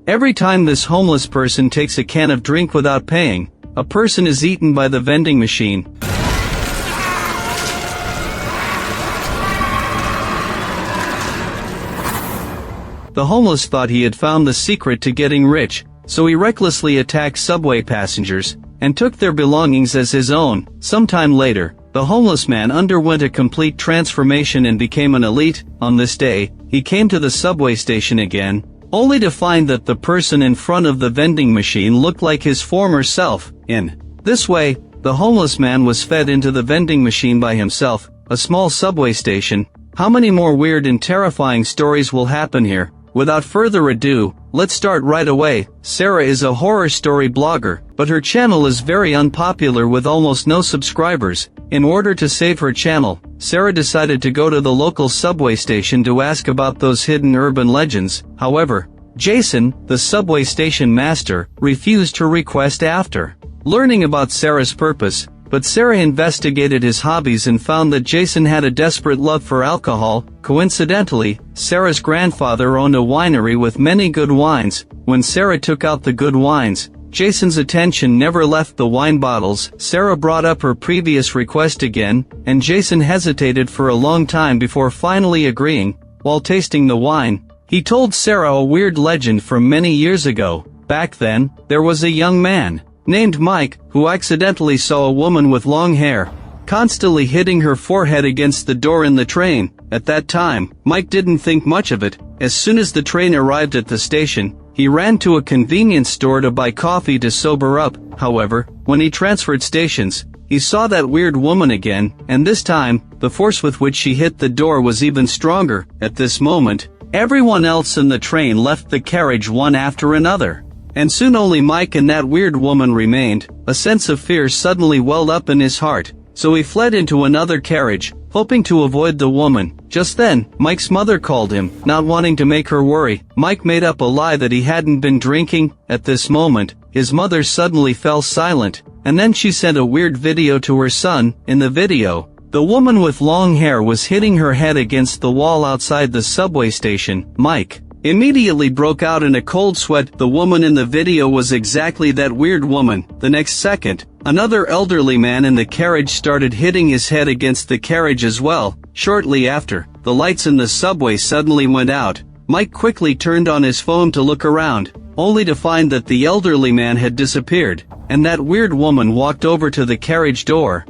Every time this homeless person takes a can of drink without paying, a person is eaten by the vending machine. The homeless thought he had found the secret to getting rich, so he recklessly attacked subway passengers and took their belongings as his own. Sometime later, the homeless man underwent a complete transformation and became an elite. On this day, he came to the subway station again, only to find that the person in front of the vending machine looked like his former self. In this way, the homeless man was fed into the vending machine by himself, a small subway station. How many more weird and terrifying stories will happen here? Without further ado, let's start right away. Sarah is a horror story blogger, but her channel is very unpopular with almost no subscribers. In order to save her channel, Sarah decided to go to the local subway station to ask about those hidden urban legends. However, Jason, the subway station master, refused her request after learning about Sarah's purpose. But Sarah investigated his hobbies and found that Jason had a desperate love for alcohol. Coincidentally, Sarah's grandfather owned a winery with many good wines. When Sarah took out the good wines, Jason's attention never left the wine bottles. Sarah brought up her previous request again, and Jason hesitated for a long time before finally agreeing. While tasting the wine, he told Sarah a weird legend from many years ago. Back then, there was a young man named Mike, who accidentally saw a woman with long hair constantly hitting her forehead against the door in the train. At that time, Mike didn't think much of it. As soon as the train arrived at the station, he ran to a convenience store to buy coffee to sober up. However, when he transferred stations, he saw that weird woman again, and this time, the force with which she hit the door was even stronger. At this moment, everyone else in the train left the carriage one after another, and soon only Mike and that weird woman remained. A sense of fear suddenly welled up in his heart, so he fled into another carriage, hoping to avoid the woman. Just then, Mike's mother called him, not wanting to make her worry. Mike made up a lie that he hadn't been drinking. At this moment, his mother suddenly fell silent, and then she sent a weird video to her son. In the video, the woman with long hair was hitting her head against the wall outside the subway station. Mike immediately broke out in a cold sweat. The woman in the video was exactly that weird woman. The next second, another elderly man in the carriage started hitting his head against the carriage as well. Shortly after, the lights in the subway suddenly went out. Mike quickly turned on his phone to look around, only to find that the elderly man had disappeared, and that weird woman walked over to the carriage door.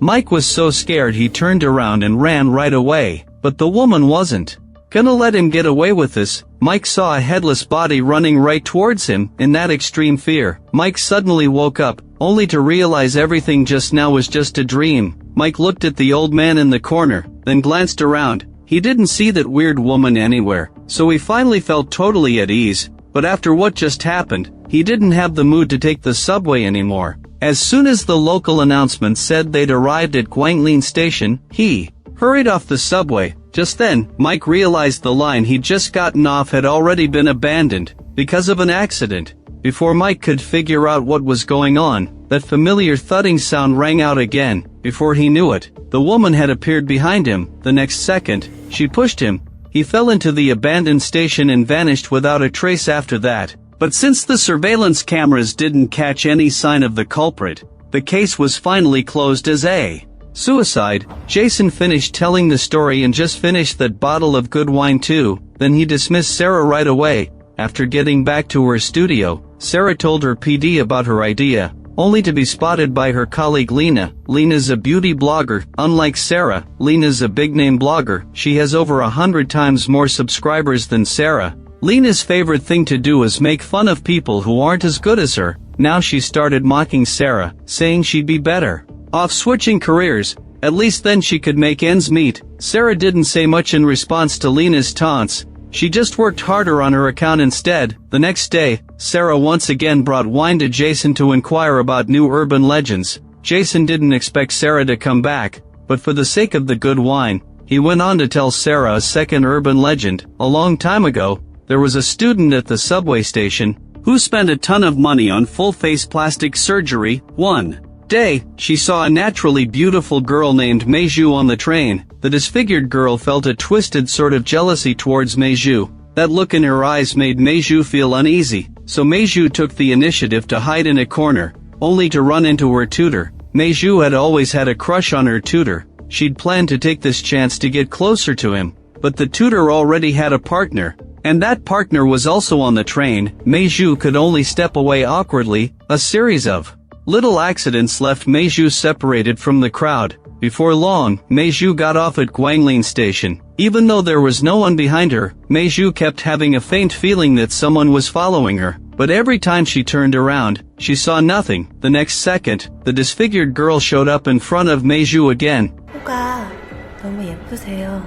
Mike was so scared he turned around and ran right away, but the woman wasn't gonna let him get away with this. Mike saw a headless body running right towards him. In that extreme fear, Mike suddenly woke up, only to realize everything just now was just a dream. Mike looked at the old man in the corner, then glanced around. He didn't see that weird woman anywhere, so he finally felt totally at ease. But after what just happened, he didn't have the mood to take the subway anymore. As soon as the local announcement said they'd arrived at Guanglin Station, he hurried off the subway. Just then, Mike realized the line he'd just gotten off had already been abandoned because of an accident. Before Mike could figure out what was going on, that familiar thudding sound rang out again. Before he knew it, the woman had appeared behind him. The next second, she pushed him. He fell into the abandoned station and vanished without a trace after that. But since the surveillance cameras didn't catch any sign of the culprit, the case was finally closed as a suicide. Jason finished telling the story and just finished that bottle of good wine too. Then he dismissed Sarah right away. After getting back to her studio, Sarah told her PD about her idea, only to be spotted by her colleague Lena. Lena's a beauty blogger. Unlike Sarah, Lena's a big-name blogger. She has over 100 times more subscribers than Sarah. Lena's favorite thing to do is make fun of people who aren't as good as her. Now she started mocking Sarah, saying she'd be better off switching careers. At least then she could make ends meet. Sarah didn't say much in response to Lena's taunts. She just worked harder on her account instead. The next day, Sarah once again brought wine to Jason to inquire about new urban legends. Jason didn't expect Sarah to come back, but for the sake of the good wine, he went on to tell Sarah a second urban legend. A long time ago, there was a student at the subway station who spent a ton of money on full-face plastic surgery. One day, she saw a naturally beautiful girl named Meiju on the train. The disfigured girl felt a twisted sort of jealousy towards Meiju. That look in her eyes made Meiju feel uneasy, so Meiju took the initiative to hide in a corner, only to run into her tutor. Meiju had always had a crush on her tutor. She'd planned to take this chance to get closer to him, but the tutor already had a partner, and that partner was also on the train. Meiju could only step away awkwardly. A series of little accidents left Meiju separated from the crowd. Before long, Meiju got off at Guanglin Station. Even though there was no one behind her, Meiju kept having a faint feeling that someone was following her. But every time she turned around, she saw nothing. The next second, the disfigured girl showed up in front of Meiju again. 코가 너무 예쁘세요.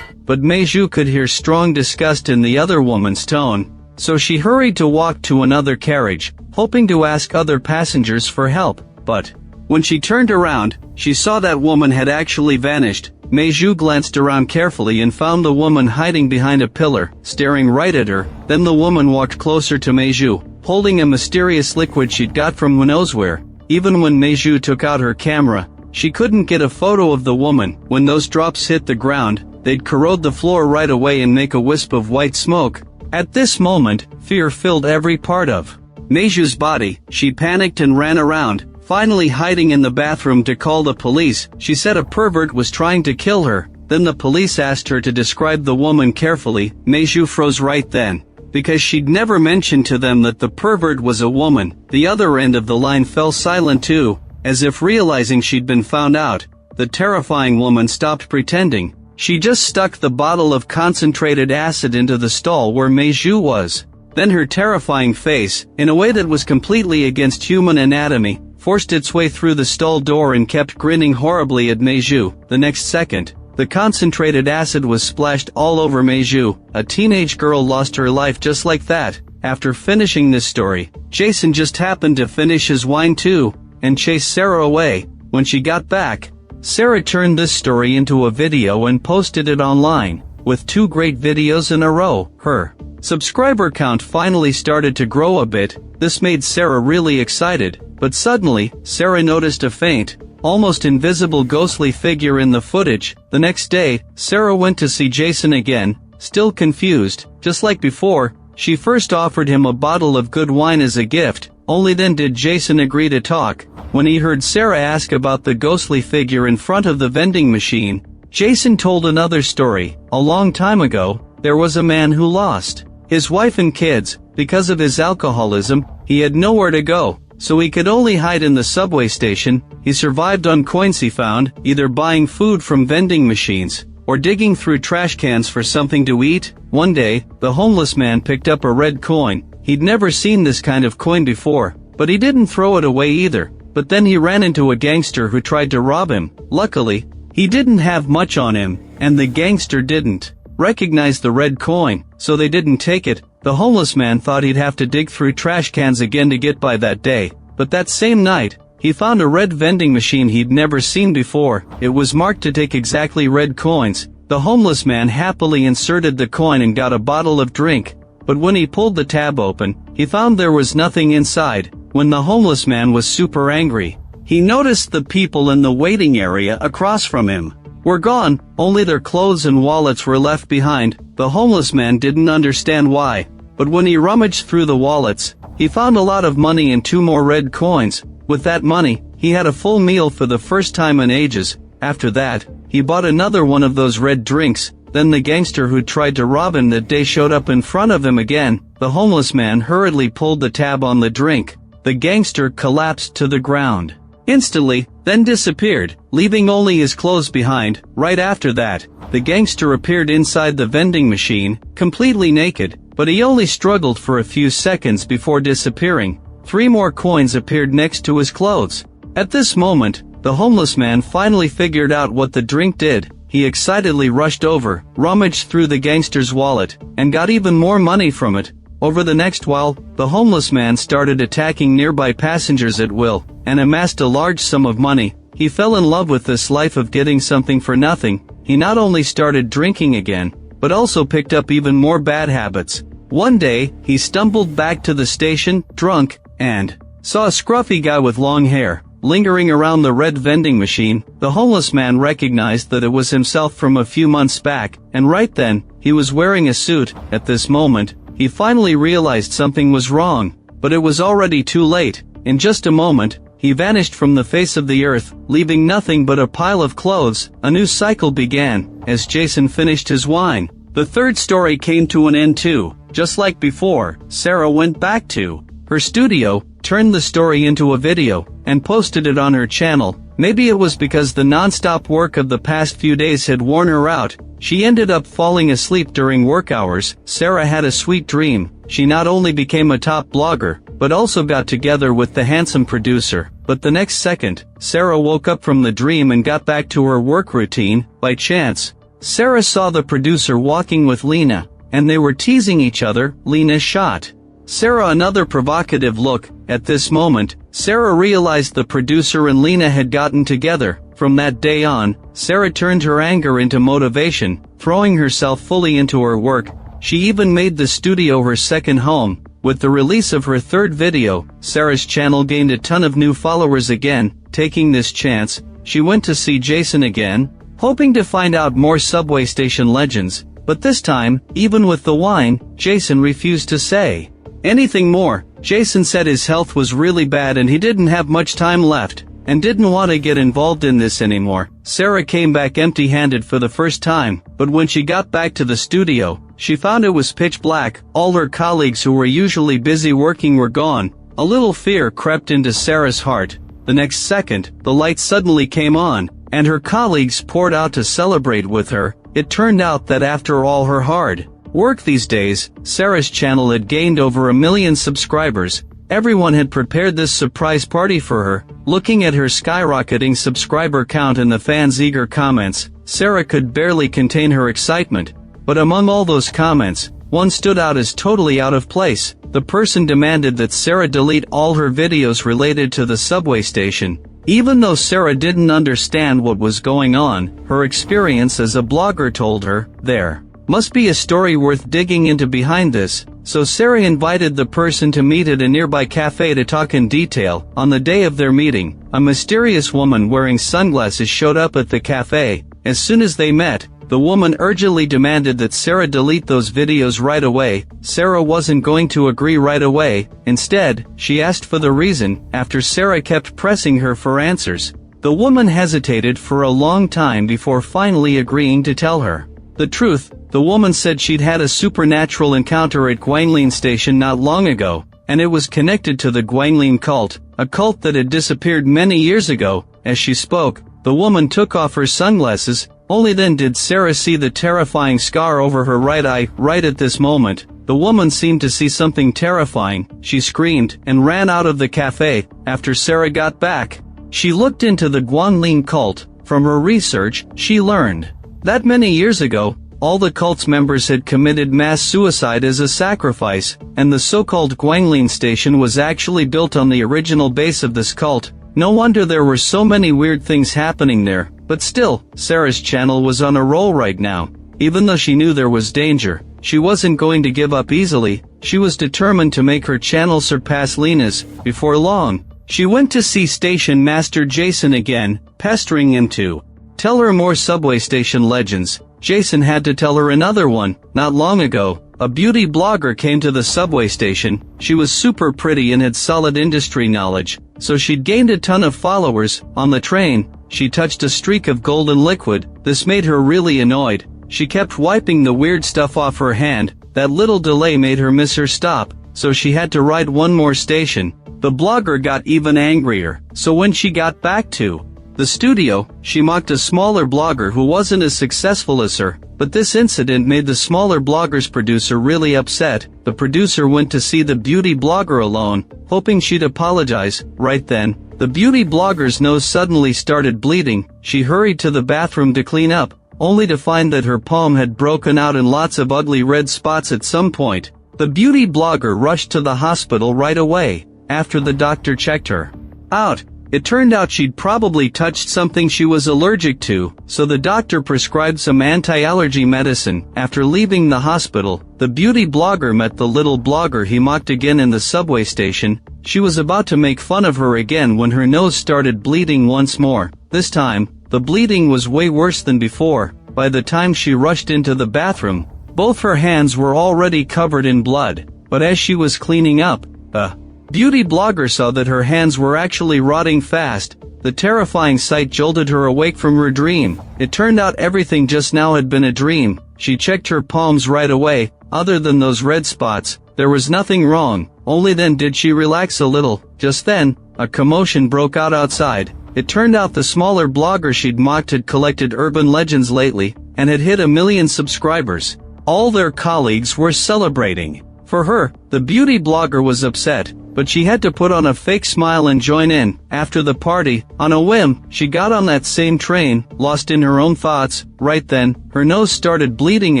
But Meiju could hear strong disgust in the other woman's tone, so she hurried to walk to another carriage, hoping to ask other passengers for help. But when she turned around, she saw that woman had actually vanished. Meiju glanced around carefully and found the woman hiding behind a pillar, staring right at her. Then the woman walked closer to Meiju, holding a mysterious liquid she'd got from who knows where. Even when Meiju took out her camera, she couldn't get a photo of the woman. When those drops hit the ground, they'd corrode the floor right away and make a wisp of white smoke. At this moment, fear filled every part of Meiju's body. She panicked and ran around, finally hiding in the bathroom to call the police. She said a pervert was trying to kill her. Then the police asked her to describe the woman carefully. Meiju froze right then, because she'd never mentioned to them that the pervert was a woman. The other end of the line fell silent too, as if realizing she'd been found out. The terrifying woman stopped pretending. She just stuck the bottle of concentrated acid into the stall where Meiju was. Then her terrifying face, in a way that was completely against human anatomy, forced its way through the stall door and kept grinning horribly at Meiju. The next second, the concentrated acid was splashed all over Meiju. A teenage girl lost her life just like that. After finishing this story, Jason just happened to finish his wine too, and chased Sarah away. When she got back, Sarah turned this story into a video and posted it online. With 2 great videos in a row, her subscriber count finally started to grow a bit. This made Sarah really excited, but suddenly, Sarah noticed a faint, almost invisible ghostly figure in the footage. The next day, Sarah went to see Jason again, still confused. Just like before, she first offered him a bottle of good wine as a gift. Only then did Jason agree to talk. When he heard Sarah ask about the ghostly figure in front of the vending machine, Jason told another story. A long time ago, there was a man who lost his wife and kids. Because of his alcoholism, he had nowhere to go, so he could only hide in the subway station. He survived on coins he found, either buying food from vending machines, or digging through trash cans for something to eat. One day, the homeless man picked up a red coin. He'd never seen this kind of coin before, but he didn't throw it away either. But then he ran into a gangster who tried to rob him. Luckily, he didn't have much on him, and the gangster didn't recognize the red coin, so they didn't take it. The homeless man thought he'd have to dig through trash cans again to get by that day. But that same night, he found a red vending machine he'd never seen before. It was marked to take exactly red coins. The homeless man happily inserted the coin and got a bottle of drink. But when he pulled the tab open, he found there was nothing inside. When the homeless man was super angry, he noticed the people in the waiting area across from him were gone. Only their clothes and wallets were left behind. The homeless man didn't understand why, but when he rummaged through the wallets, he found a lot of money and 2 more red coins. With that money, he had a full meal for the first time in ages. After that, he bought another one of those red drinks. Then the gangster who tried to rob him that day showed up in front of him again. The homeless man hurriedly pulled the tab on the drink. The gangster collapsed to the ground instantly, then disappeared, leaving only his clothes behind. Right after that, the gangster appeared inside the vending machine, completely naked, but he only struggled for a few seconds before disappearing. 3 more coins appeared next to his clothes. At this moment, the homeless man finally figured out what the drink did. He excitedly rushed over, rummaged through the gangster's wallet, and got even more money from it. Over the next while, the homeless man started attacking nearby passengers at will, and amassed a large sum of money. He fell in love with this life of getting something for nothing. He not only started drinking again, but also picked up even more bad habits. One day, he stumbled back to the station, drunk, and saw a scruffy guy with long hair lingering around the red vending machine. The homeless man recognized that it was himself from a few months back, and right then, he was wearing a suit. At this moment, he finally realized something was wrong, but it was already too late. In just a moment, he vanished from the face of the earth, leaving nothing but a pile of clothes. A new cycle began, as Jason finished his wine. The third story came to an end too. Just like before, Sarah went back to her studio, turned the story into a video, and posted it on her channel. Maybe it was because the non-stop work of the past few days had worn her out. She ended up falling asleep during work hours. Sarah had a sweet dream. She not only became a top blogger, but also got together with the handsome producer. But the next second, Sarah woke up from the dream and got back to her work routine. By chance, Sarah saw the producer walking with Lena, and they were teasing each other. Lena shot Sarah another provocative look. At this moment, Sarah realized the producer and Lena had gotten together. From that day on, Sarah turned her anger into motivation, throwing herself fully into her work. She even made the studio her second home. With the release of her third video, Sarah's channel gained a ton of new followers again. Taking this chance, she went to see Jason again, hoping to find out more subway station legends. But this time, even with the wine, Jason refused to say anything more. Jason said his health was really bad and he didn't have much time left, and didn't want to get involved in this anymore. Sarah came back empty-handed for the first time, but when she got back to the studio, she found it was pitch black. All her colleagues who were usually busy working were gone. A little fear crept into Sarah's heart. The next second, the light suddenly came on, and her colleagues poured out to celebrate with her. It turned out that after all her hard work these days, Sarah's channel had gained over 1 million subscribers. Everyone had prepared this surprise party for her. Looking at her skyrocketing subscriber count and the fans' eager comments, Sarah could barely contain her excitement. But among all those comments, one stood out as totally out of place. The person demanded that Sarah delete all her videos related to the subway station. Even though Sarah didn't understand what was going on, her experience as a blogger told her there must be a story worth digging into behind this. So Sarah invited the person to meet at a nearby cafe to talk in detail. On the day of their meeting, a mysterious woman wearing sunglasses showed up at the cafe. As soon as they met, the woman urgently demanded that Sarah delete those videos right away. Sarah wasn't going to agree right away. Instead, she asked for the reason. After Sarah kept pressing her for answers, the woman hesitated for a long time before finally agreeing to tell her the truth. The woman said she'd had a supernatural encounter at Guanglin Station not long ago, and it was connected to the Guanglin cult, a cult that had disappeared many years ago. As she spoke, the woman took off her sunglasses. Only then did Sarah see the terrifying scar over her right eye. Right at this moment, the woman seemed to see something terrifying. She screamed and ran out of the cafe. After Sarah got back, she looked into the Guanglin cult. From her research, she learned that many years ago, all the cult's members had committed mass suicide as a sacrifice, and the so-called Guanglin Station was actually built on the original base of this cult. No wonder there were so many weird things happening there. But still, Sarah's channel was on a roll right now. Even though she knew there was danger, she wasn't going to give up easily. She was determined to make her channel surpass Lena's. Before long, she went to see Station Master Jason again, pestering him to tell her more subway station legends. Jason had to tell her another one. Not long ago, a beauty blogger came to the subway station. She was super pretty and had solid industry knowledge, so she'd gained a ton of followers. On the train, she touched a streak of golden liquid. This made her really annoyed. She kept wiping the weird stuff off her hand. That little delay made her miss her stop, so she had to ride one more station. The blogger got even angrier, so when she got back to the studio, she mocked a smaller blogger who wasn't as successful as her. But this incident made the smaller blogger's producer really upset. The producer went to see the beauty blogger alone, hoping she'd apologize. Right then, the beauty blogger's nose suddenly started bleeding. She hurried to the bathroom to clean up, only to find that her palm had broken out in lots of ugly red spots at some point. The beauty blogger rushed to the hospital right away. After the doctor checked her out, it turned out she'd probably touched something she was allergic to, so the doctor prescribed some anti-allergy medicine. After leaving the hospital, the beauty blogger met the little blogger he mocked again in the subway station. She was about to make fun of her again when her nose started bleeding once more. This time, the bleeding was way worse than before. By the time she rushed into the bathroom, both her hands were already covered in blood. But as she was cleaning up, a beauty blogger saw that her hands were actually rotting fast. The terrifying sight jolted her awake from her dream. It turned out everything just now had been a dream. She checked her palms right away. Other than those red spots, there was nothing wrong. Only then did she relax a little. Just then, a commotion broke out outside. It turned out the smaller blogger she'd mocked had collected urban legends lately, and had hit 1 million subscribers. All their colleagues were celebrating. For her, the beauty blogger was upset, but she had to put on a fake smile and join in. After the party, on a whim, she got on that same train, lost in her own thoughts. Right then, her nose started bleeding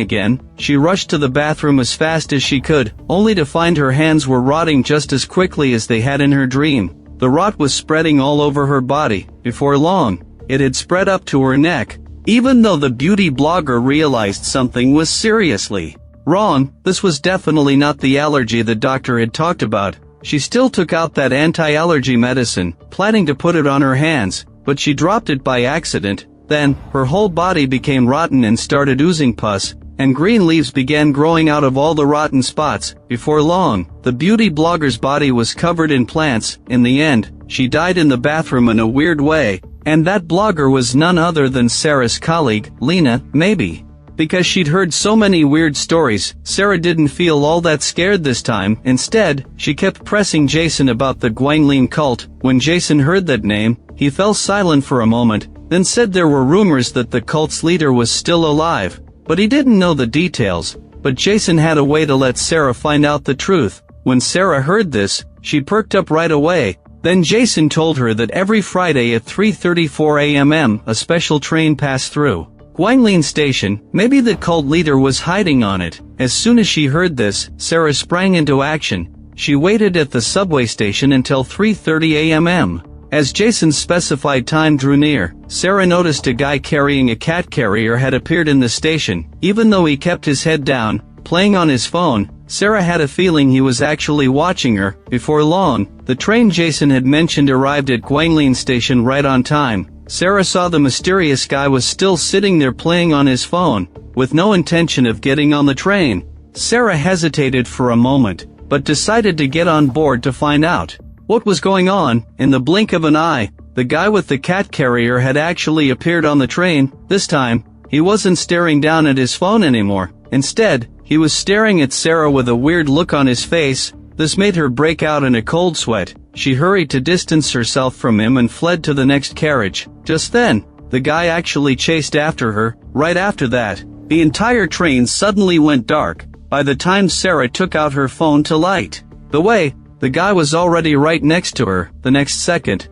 again. She rushed to the bathroom as fast as she could, only to find her hands were rotting just as quickly as they had in her dream. The rot was spreading all over her body. Before long, it had spread up to her neck. Even though the beauty blogger realized something was seriously wrong, this was definitely not the allergy the doctor had talked about. She still took out that anti-allergy medicine, planning to put it on her hands, but she dropped it by accident. Then, her whole body became rotten and started oozing pus, and green leaves began growing out of all the rotten spots. Before long, the beauty blogger's body was covered in plants. In the end, she died in the bathroom in a weird way, and that blogger was none other than Sarah's colleague, Lena, maybe. Because she'd heard so many weird stories, Sarah didn't feel all that scared this time. Instead, she kept pressing Jason about the Guanglin cult. When Jason heard that name, he fell silent for a moment, then said there were rumors that the cult's leader was still alive, but he didn't know the details. But Jason had a way to let Sarah find out the truth. When Sarah heard this, she perked up right away. Then Jason told her that every Friday at 3:34 a.m. a special train passed through Guanglin Station. Maybe the cult leader was hiding on it. As soon as she heard this, Sarah sprang into action. She waited at the subway station until 3:30 a.m. As Jason's specified time drew near, Sarah noticed a guy carrying a cat carrier had appeared in the station. Even though he kept his head down, playing on his phone, Sarah had a feeling he was actually watching her. Before long, the train Jason had mentioned arrived at Guanglin Station right on time. Sarah saw the mysterious guy was still sitting there playing on his phone, with no intention of getting on the train. Sarah hesitated for a moment, but decided to get on board to find out what was going on. In the blink of an eye, the guy with the cat carrier had actually appeared on the train. This time, he wasn't staring down at his phone anymore. Instead, he was staring at Sarah with a weird look on his face. This made her break out in a cold sweat. She hurried to distance herself from him and fled to the next carriage. Just then, the guy actually chased after her. Right after that, the entire train suddenly went dark. By the time Sarah took out her phone to light the way, the guy was already right next to her. The next second,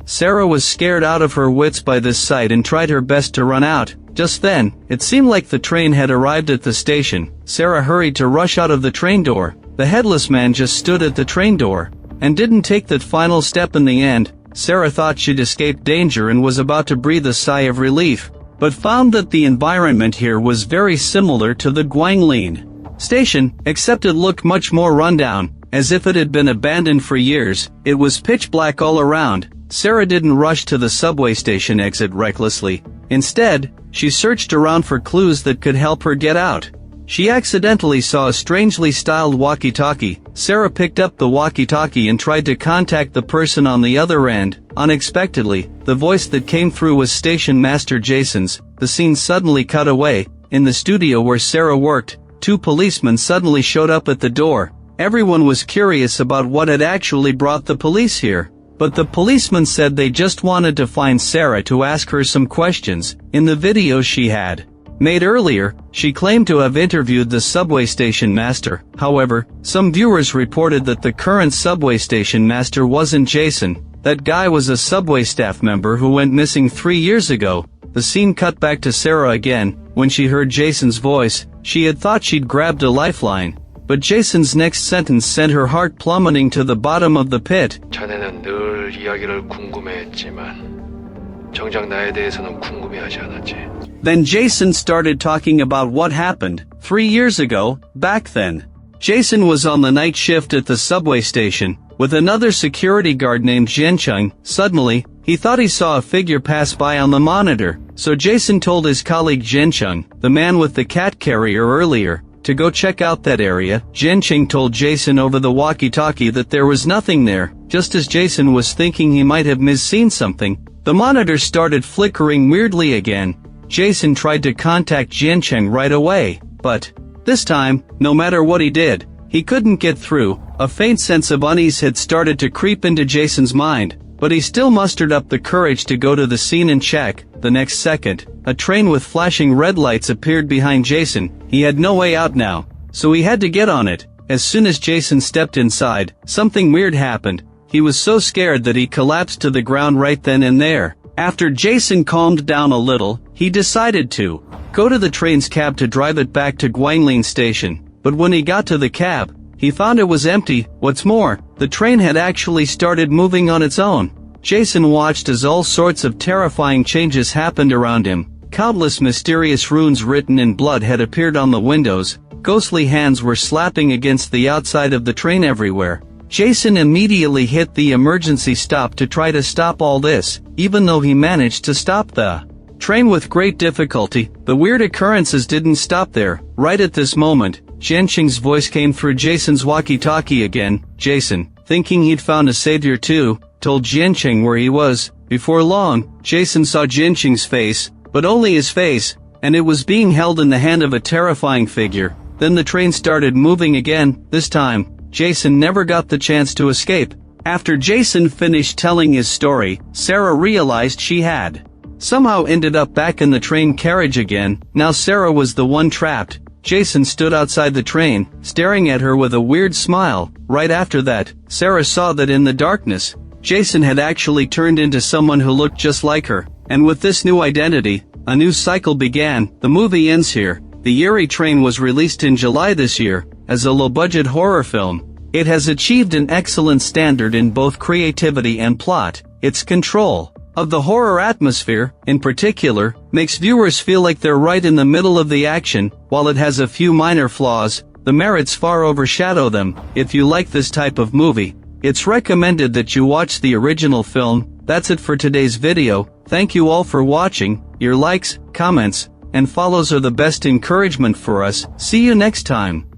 Sarah was scared out of her wits by this sight and tried her best to run out. Just then, it seemed like the train had arrived at the station. Sarah hurried to rush out of the train door. The headless man just stood at the train door, and didn't take that final step in the end. Sarah thought she'd escaped danger and was about to breathe a sigh of relief, but found that the environment here was very similar to the Guanglin Station, except it looked much more rundown, as if it had been abandoned for years. It was pitch black all around. Sarah didn't rush to the subway station exit recklessly. Instead, she searched around for clues that could help her get out. She accidentally saw a strangely styled walkie-talkie. Sarah picked up the walkie-talkie and tried to contact the person on the other end. Unexpectedly, the voice that came through was Station Master Jason's. The scene suddenly cut away. In the studio where Sarah worked, 2 policemen suddenly showed up at the door. Everyone was curious about what had actually brought the police here. But the policeman said they just wanted to find Sarah to ask her some questions. In the video she had made earlier, she claimed to have interviewed the subway station master. However, some viewers reported that the current subway station master wasn't Jason. That guy was a subway staff member who went missing 3 years ago. The scene cut back to Sarah again. When she heard Jason's voice, she had thought she'd grabbed a lifeline. But Jason's next sentence sent her heart plummeting to the bottom of the pit. 자네는 늘 이야기를 궁금해했지만 정작 나에 대해서는 궁금해하지 않았지. Then Jason started talking about what happened 3 years ago, back then. Jason was on the night shift at the subway station, with another security guard named Jiancheng. Suddenly, he thought he saw a figure pass by on the monitor, so Jason told his colleague Jiancheng, the man with the cat carrier earlier, to go check out that area. Jiancheng told Jason over the walkie-talkie that there was nothing there. Just as Jason was thinking he might have misseen something, the monitor started flickering weirdly again. Jason tried to contact Jiancheng right away, but this time, no matter what he did, he couldn't get through. A faint sense of unease had started to creep into Jason's mind, but he still mustered up the courage to go to the scene and check. The next second, a train with flashing red lights appeared behind Jason. He had no way out now, so he had to get on it. As soon as Jason stepped inside, something weird happened. He was so scared that he collapsed to the ground right then and there. After Jason calmed down a little, he decided to go to the train's cab to drive it back to Guanglin Station. But when he got to the cab, he found it was empty. What's more, the train had actually started moving on its own. Jason watched as all sorts of terrifying changes happened around him. Countless mysterious runes written in blood had appeared on the windows. Ghostly hands were slapping against the outside of the train everywhere. Jason immediately hit the emergency stop to try to stop all this, even though he managed to stop the train with great difficulty. The weird occurrences didn't stop there. Right at this moment, Jiancheng's voice came through Jason's walkie-talkie again. Jason, thinking he'd found a savior too, told Jiancheng where he was. Before long, Jason saw Jiancheng's face, but only his face, and it was being held in the hand of a terrifying figure. Then the train started moving again. This time, Jason never got the chance to escape. After Jason finished telling his story, Sarah realized she had somehow ended up back in the train carriage again. Now Sarah was the one trapped. Jason stood outside the train, staring at her with a weird smile. Right after that, Sarah saw that in the darkness, Jason had actually turned into someone who looked just like her. And with this new identity, a new cycle began. The movie ends here. The Eerie Train was released in July this year, as a low-budget horror film. It has achieved an excellent standard in both creativity and plot. Its control of the horror atmosphere, in particular, makes viewers feel like they're right in the middle of the action. While it has a few minor flaws, the merits far overshadow them. If you like this type of movie, it's recommended that you watch the original film. That's it for today's video. Thank you all for watching. Your likes, comments, and follows are the best encouragement for us. See you next time.